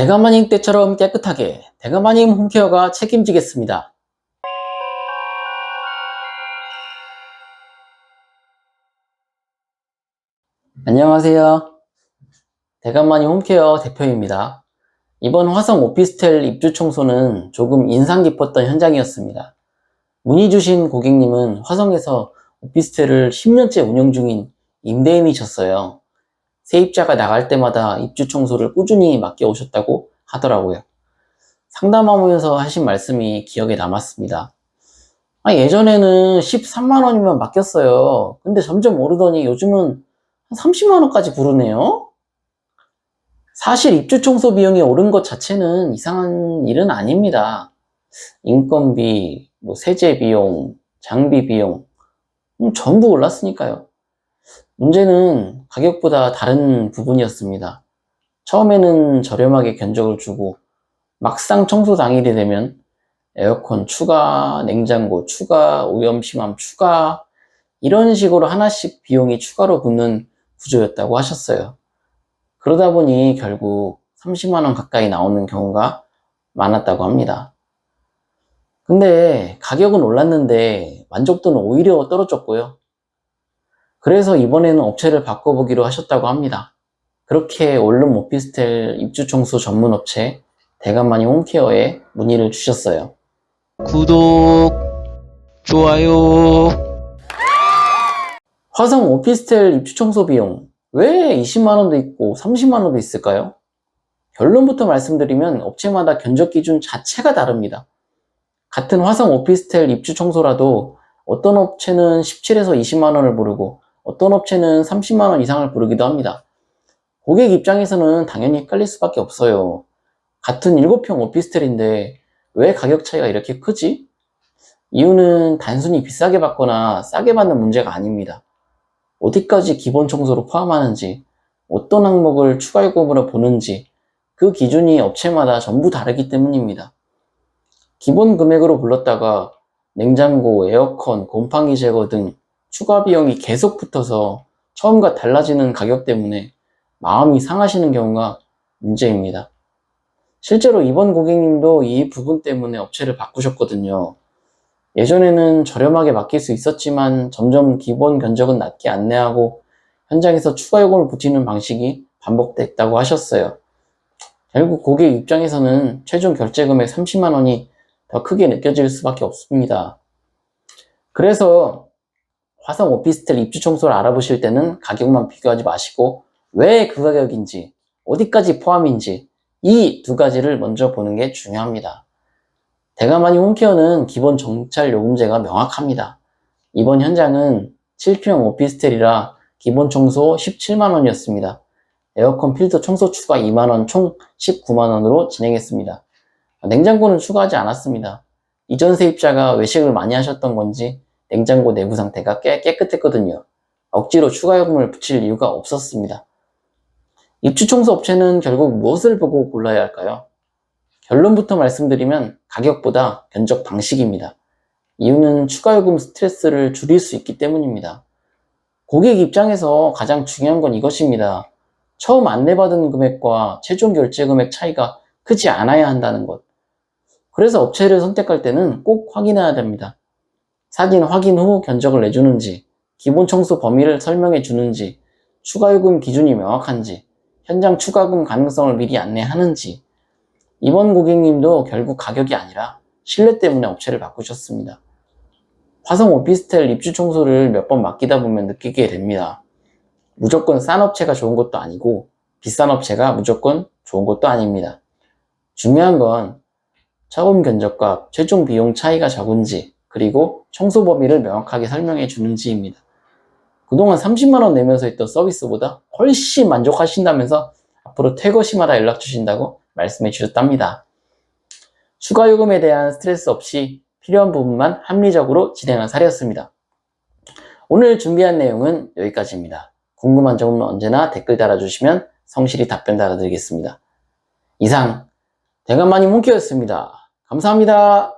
대가마님 때처럼 깨끗하게 대가마님 홈케어가 책임지겠습니다. 안녕하세요. 대가마님 홈케어 대표입니다. 이번 화성 오피스텔 입주 청소는 조금 인상 깊었던 현장이었습니다. 문의 주신 고객님은 화성에서 오피스텔을 10년째 운영 중인 임대인이셨어요. 세입자가 나갈 때마다 입주 청소를 꾸준히 맡겨오셨다고 하더라고요. 상담하면서 하신 말씀이 기억에 남았습니다. 예전에는 13만 원이면 맡겼어요. 근데 점점 오르더니 요즘은 30만 원까지 부르네요. 사실 입주 청소 비용이 오른 것 자체는 이상한 일은 아닙니다. 인건비, 세제 비용, 장비 비용 전부 올랐으니까요. 문제는 가격보다 다른 부분이었습니다. 처음에는 저렴하게 견적을 주고 막상 청소 당일이 되면 에어컨 추가, 냉장고 추가, 오염심함 추가 이런 식으로 하나씩 비용이 추가로 붙는 구조였다고 하셨어요. 그러다 보니 결국 30만 원 가까이 나오는 경우가 많았다고 합니다. 근데 가격은 올랐는데 만족도는 오히려 떨어졌고요. 그래서 이번에는 업체를 바꿔보기로 하셨다고 합니다. 그렇게 원룸 오피스텔 입주 청소 전문 업체 대감마님 홈케어에 문의를 주셨어요. 구독, 좋아요. 화성 오피스텔 입주 청소 비용 왜 20만 원도 있고 30만 원도 있을까요? 결론부터 말씀드리면 업체마다 견적 기준 자체가 다릅니다. 같은 화성 오피스텔 입주 청소라도 어떤 업체는 17에서 20만 원을 부르고 어떤 업체는 30만 원 이상을 부르기도 합니다. 고객 입장에서는 당연히 헷갈릴 수밖에 없어요. 같은 7평 오피스텔인데 왜 가격 차이가 이렇게 크지? 이유는 단순히 비싸게 받거나 싸게 받는 문제가 아닙니다. 어디까지 기본 청소로 포함하는지, 어떤 항목을 추가 요금으로 보는지 그 기준이 업체마다 전부 다르기 때문입니다. 기본 금액으로 불렀다가 냉장고, 에어컨, 곰팡이 제거 등 추가 비용이 계속 붙어서 처음과 달라지는 가격 때문에 마음이 상하시는 경우가 문제입니다. 실제로 이번 고객님도 이 부분 때문에 업체를 바꾸셨거든요. 예전에는 저렴하게 맡길 수 있었지만 점점 기본 견적은 낮게 안내하고 현장에서 추가 요금을 붙이는 방식이 반복됐다고 하셨어요. 결국 고객 입장에서는 최종 결제 금액 30만 원이 더 크게 느껴질 수밖에 없습니다. 그래서 화성 오피스텔 입주 청소를 알아보실 때는 가격만 비교하지 마시고 왜 그 가격인지, 어디까지 포함인지 이 두 가지를 먼저 보는 게 중요합니다. 대가마님 홈케어는 기본 정찰 요금제가 명확합니다. 이번 현장은 7평 오피스텔이라 기본 청소 17만 원이었습니다. 에어컨 필터 청소 추가 2만 원, 총 19만 원으로 진행했습니다. 냉장고는 추가하지 않았습니다. 이전 세입자가 외식을 많이 하셨던 건지 냉장고 내부 상태가 꽤 깨끗했거든요. 억지로 추가 요금을 붙일 이유가 없었습니다. 입주 청소 업체는 결국 무엇을 보고 골라야 할까요? 결론부터 말씀드리면 가격보다 견적 방식입니다. 이유는 추가 요금 스트레스를 줄일 수 있기 때문입니다. 고객 입장에서 가장 중요한 건 이것입니다. 처음 안내받은 금액과 최종 결제 금액 차이가 크지 않아야 한다는 것. 그래서 업체를 선택할 때는 꼭 확인해야 됩니다. 사진 확인 후 견적을 내주는지, 기본 청소 범위를 설명해 주는지, 추가 요금 기준이 명확한지, 현장 추가금 가능성을 미리 안내하는지. 이번 고객님도 결국 가격이 아니라 신뢰 때문에 업체를 바꾸셨습니다. 화성 오피스텔 입주 청소를 몇 번 맡기다 보면 느끼게 됩니다. 무조건 싼 업체가 좋은 것도 아니고 비싼 업체가 무조건 좋은 것도 아닙니다. 중요한 건 처음 견적과 최종 비용 차이가 적은지 그리고 청소 범위를 명확하게 설명해 주는지입니다. 그동안 30만 원 내면서 했던 서비스보다 훨씬 만족하신다면서 앞으로 퇴거시마다 연락 주신다고 말씀해 주셨답니다. 추가 요금에 대한 스트레스 없이 필요한 부분만 합리적으로 진행한 사례였습니다. 오늘 준비한 내용은 여기까지입니다. 궁금한 점은 언제나 댓글 달아주시면 성실히 답변 달아드리겠습니다. 이상 대감마님 홈케어였습니다. 감사합니다.